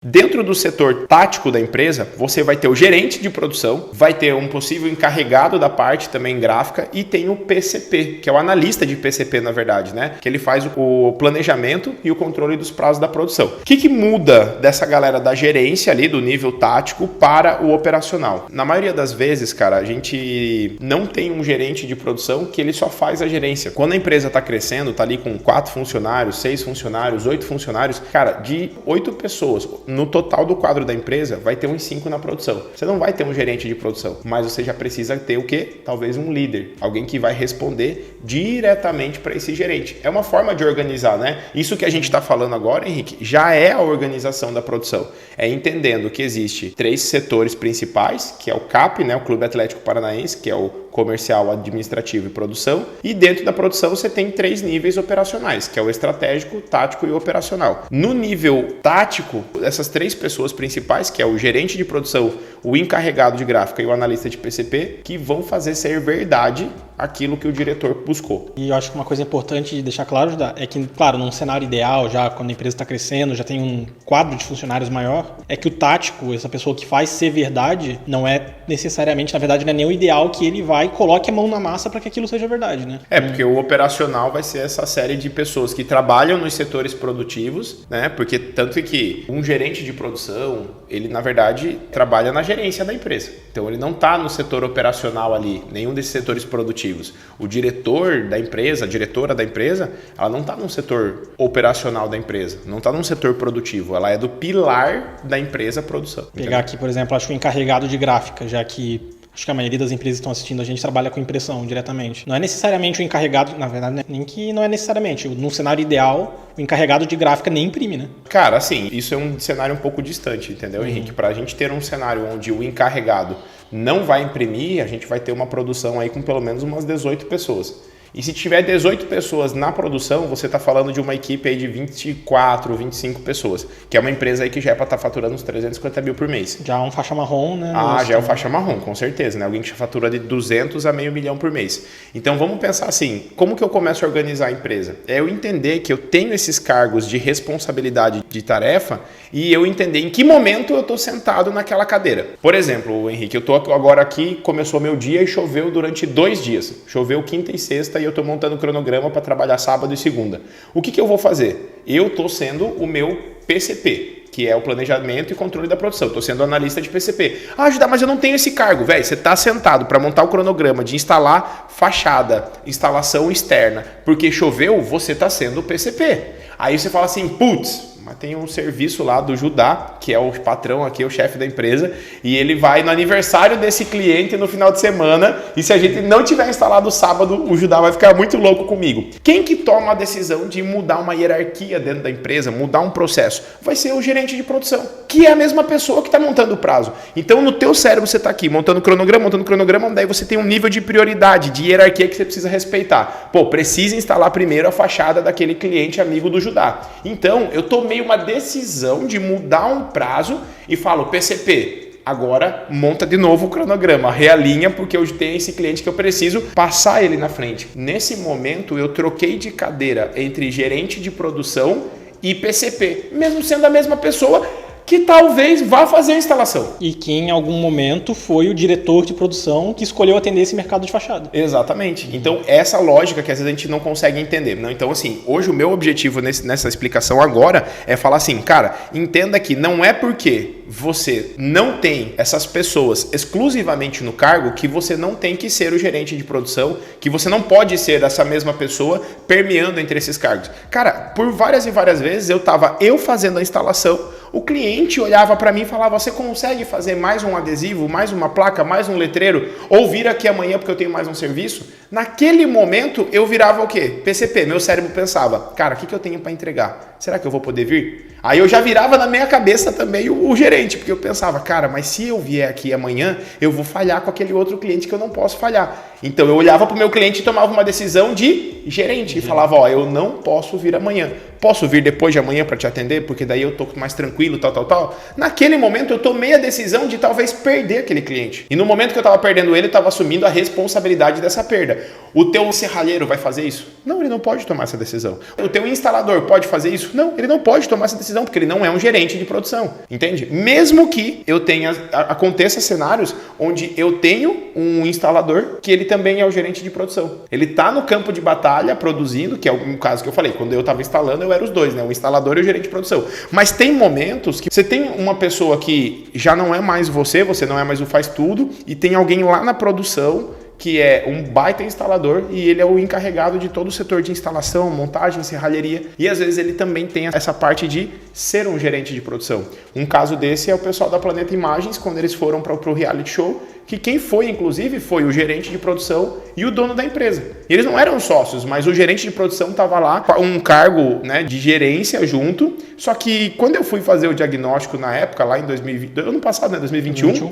Dentro do setor tático da empresa, você vai ter o gerente de produção, vai ter um possível encarregado da parte também gráfica e tem o PCP, que é o analista de PCP, na verdade, né? Que ele faz o planejamento e o controle dos prazos da produção. O que muda dessa galera da gerência ali, do nível tático, para o operacional? Na maioria das vezes, cara, a gente não tem um gerente de produção que ele só faz a gerência. Quando a empresa está crescendo, tá ali com 4 funcionários, 6 funcionários, 8 funcionários, cara, de 8 pessoas, no total do quadro da empresa, vai ter uns 5 na produção. Você não vai ter um gerente de produção, mas você já precisa ter o quê? Talvez um líder, alguém que vai responder diretamente para esse gerente. É uma forma de organizar, né? Isso que a gente está falando agora, Henrique, já é a organização da produção. É entendendo que existe 3 setores principais, que é o CAP, né? O Clube Atlético Paranaense, que é o comercial, administrativo e produção. E dentro da produção você tem 3 níveis operacionais, que é o estratégico, tático e operacional. No nível tático, essas 3 pessoas principais, que é o gerente de produção, o encarregado de gráfica e o analista de PCP, que vão fazer ser verdade aquilo que o diretor buscou. E eu acho que uma coisa importante de deixar claro, Judá, é que, claro, num cenário ideal, já quando a empresa está crescendo, já tem um quadro de funcionários maior, é que o tático, essa pessoa que faz ser verdade, não é necessariamente, na verdade, não é nem o ideal que ele vai e coloque a mão na massa para que aquilo seja verdade, né? Porque o operacional vai ser essa série de pessoas que trabalham nos setores produtivos, né? Porque tanto que um gerente de produção, ele, na verdade, trabalha na gerência da empresa. Então, ele não está no setor operacional ali, nenhum desses setores produtivos. O diretor da empresa, a diretora da empresa, ela não está no setor operacional da empresa, não está num setor produtivo, ela é do pilar da empresa produção. Pegar entendeu? Aqui, por exemplo, acho que o encarregado de gráfica, já que acho que a maioria das empresas que estão assistindo a gente trabalha com impressão diretamente. Não é necessariamente o encarregado, na verdade, nem que não é necessariamente. Num cenário ideal, o encarregado de gráfica nem imprime, né? Cara, assim, isso é um cenário um pouco distante, entendeu, Henrique? Para a gente ter um cenário onde o encarregado não vai imprimir, a gente vai ter uma produção aí com pelo menos umas 18 pessoas. E se tiver 18 pessoas na produção, você está falando de uma equipe aí de 24, 25 pessoas, que é uma empresa aí que já é para estar faturando uns 350 mil por mês. Já é um faixa marrom, né? Já é um faixa marrom, com certeza, né? Alguém que já fatura de 200 a meio milhão por mês. Então vamos pensar assim, como que eu começo a organizar a empresa? É eu entender que eu tenho esses cargos de responsabilidade de tarefa e eu entender em que momento eu estou sentado naquela cadeira. Por exemplo, Henrique, eu estou agora aqui, começou meu dia e choveu durante 2 dias. Choveu quinta e sexta e eu estou montando o cronograma para trabalhar sábado e segunda. O que eu vou fazer? Eu estou sendo o meu PCP, que é o planejamento e controle da produção. Estou sendo analista de PCP. Judá, mas eu não tenho esse cargo. Velho, você está sentado para montar o cronograma de instalar fachada, instalação externa, porque choveu, você está sendo o PCP. Aí você fala assim, putz, mas tem um serviço lá do Judá, que é o patrão aqui, o chefe da empresa, e ele vai no aniversário desse cliente no final de semana, e se a gente não tiver instalado sábado, o Judá vai ficar muito louco comigo. Quem que toma a decisão de mudar uma hierarquia dentro da empresa, mudar um processo? Vai ser o gerente de produção, que é a mesma pessoa que está montando o prazo. Então, no teu cérebro, você está aqui montando cronograma, daí você tem um nível de prioridade, de hierarquia que você precisa respeitar. Pô, precisa instalar primeiro a fachada daquele cliente amigo do Judá. Então, eu tomei uma decisão de mudar um prazo e falo, PCP, agora monta de novo o cronograma, realinha, porque hoje tem esse cliente que eu preciso passar ele na frente. Nesse momento, eu troquei de cadeira entre gerente de produção e PCP, mesmo sendo a mesma pessoa, que talvez vá fazer a instalação. E que em algum momento foi o diretor de produção que escolheu atender esse mercado de fachada. Exatamente. Então, essa lógica que às vezes a gente não consegue entender. Não? Então, assim, hoje o meu objetivo nessa explicação agora é falar assim, cara, entenda que não é porque você não tem essas pessoas exclusivamente no cargo que você não tem que ser o gerente de produção, que você não pode ser essa mesma pessoa permeando entre esses cargos. Cara, por várias e várias vezes eu estava fazendo a instalação, o cliente olhava para mim e falava, você consegue fazer mais um adesivo, mais uma placa, mais um letreiro, ou vir aqui amanhã porque eu tenho mais um serviço? Naquele momento eu virava o quê? PCP, meu cérebro pensava, cara, o que eu tenho para entregar? Será que eu vou poder vir? Aí eu já virava na minha cabeça também o gerente, porque eu pensava, cara, mas se eu vier aqui amanhã, eu vou falhar com aquele outro cliente que eu não posso falhar. Então eu olhava para o meu cliente e tomava uma decisão de gerente e falava, eu não posso vir amanhã. Posso vir depois de amanhã para te atender, porque daí eu tô mais tranquilo, tal. Naquele momento eu tomei a decisão de talvez perder aquele cliente. E no momento que eu estava perdendo ele, eu estava assumindo a responsabilidade dessa perda. O teu serralheiro vai fazer isso? Não, ele não pode tomar essa decisão. O teu instalador pode fazer isso? isso. Não, ele não pode tomar essa decisão, porque ele não é um gerente de produção, entende? Mesmo que eu tenha, aconteça cenários onde eu tenho um instalador que ele também é o gerente de produção. Ele está no campo de batalha produzindo, que é um caso que eu falei, quando eu estava instalando, eu era os dois, né? O instalador e o gerente de produção. Mas tem momentos que você tem uma pessoa que já não é mais você não é mais o faz tudo, e tem alguém lá na produção que é um baita instalador e ele é o encarregado de todo o setor de instalação, montagem, serralheria, e às vezes ele também tem essa parte de ser um gerente de produção. Um caso desse é o pessoal da Planeta Imagens, quando eles foram para o reality show, que quem foi, inclusive, foi o gerente de produção e o dono da empresa. Eles não eram sócios, mas o gerente de produção estava lá com um cargo, né, de gerência junto, só que quando eu fui fazer o diagnóstico na época, lá em 2020, ano passado, né, 2021,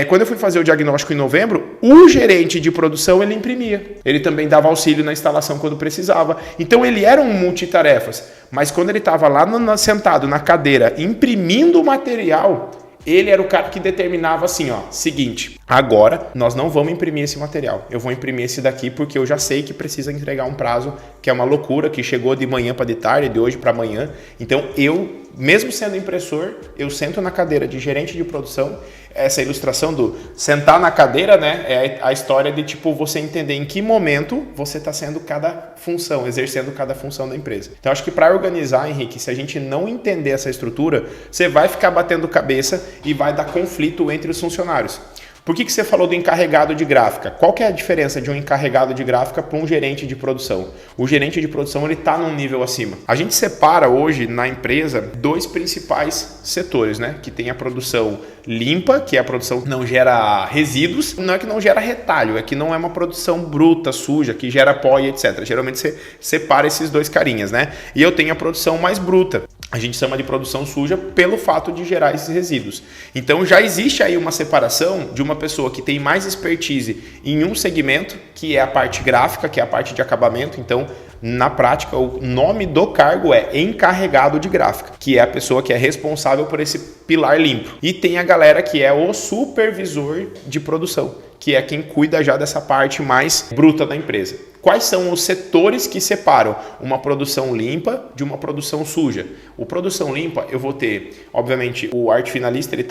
quando eu fui fazer o diagnóstico em novembro, o gerente de produção ele imprimia. Ele também dava auxílio na instalação quando precisava. Então ele era um multitarefas, mas quando ele estava lá sentado na cadeira imprimindo o material, ele era o cara que determinava assim, ó, seguinte, agora nós não vamos imprimir esse material. Eu vou imprimir esse daqui porque eu já sei que precisa entregar um prazo que é uma loucura, que chegou de manhã para de tarde, de hoje para amanhã. Então eu, mesmo sendo impressor, eu sento na cadeira de gerente de produção. Essa ilustração do sentar na cadeira, né, é a história de tipo você entender em que momento você está sendo cada função, exercendo cada função da empresa. Então acho que para organizar, Henrique, se a gente não entender essa estrutura, você vai ficar batendo cabeça e vai dar conflito entre os funcionários. Por que você falou do encarregado de gráfica? Qual que é a diferença de um encarregado de gráfica para um gerente de produção? O gerente de produção ele está num nível acima. A gente separa hoje na empresa dois principais setores, né? Que tem a produção limpa, que é a produção que não gera resíduos. Não é que não gera retalho, é que não é uma produção bruta, suja, que gera pó e etc. Geralmente você separa esses dois carinhas, né? E eu tenho a produção mais bruta. A gente chama de produção suja pelo fato de gerar esses resíduos. Então já existe aí uma separação de uma pessoa que tem mais expertise em um segmento, que é a parte gráfica, que é a parte de acabamento. Então, na prática, o nome do cargo é encarregado de gráfica, que é a pessoa que é responsável por esse pilar limpo. E tem a galera que é o supervisor de produção, que é quem cuida já dessa parte mais bruta da empresa. Quais são os setores que separam uma produção limpa de uma produção suja? O produção limpa, eu vou ter, obviamente, o arte finalista, ele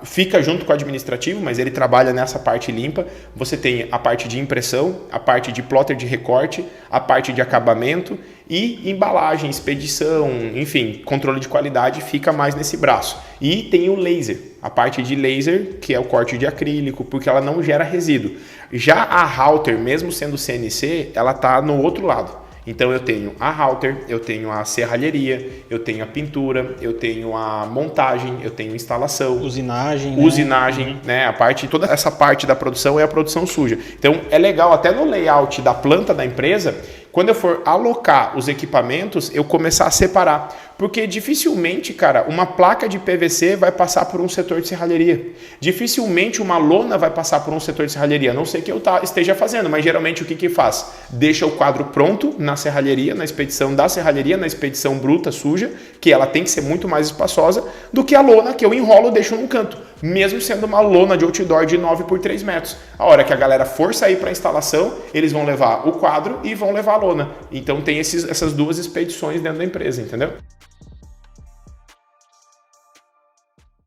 fica junto com o administrativo, mas ele trabalha nessa parte limpa. Você tem a parte de impressão, a parte de plotter de recorte, a parte de acabamento e embalagem, expedição, enfim, controle de qualidade fica mais nesse braço. E tem o laser, a parte de laser, que é o corte de acrílico, porque ela não gera resíduo. Já a Halter, mesmo sendo CNC, ela está no outro lado. Então eu tenho a Halter, eu tenho a serralheria, eu tenho a pintura, eu tenho a montagem, eu tenho instalação, usinagem, né? Toda essa parte da produção é a produção suja. Então é legal até no layout da planta da empresa, quando eu for alocar os equipamentos, eu começar a separar. Porque dificilmente, cara, uma placa de PVC vai passar por um setor de serralheria. Dificilmente uma lona vai passar por um setor de serralheria. A não sei que eu esteja fazendo, mas geralmente o que faz? Deixa o quadro pronto na serralheria, na expedição da serralheria, na expedição bruta, suja, que ela tem que ser muito mais espaçosa do que a lona que eu enrolo e deixo num canto. Mesmo sendo uma lona de outdoor de 9 por 3 metros. A hora que a galera for sair para a instalação, eles vão levar o quadro e vão levar a lona. Então tem essas duas expedições dentro da empresa, entendeu?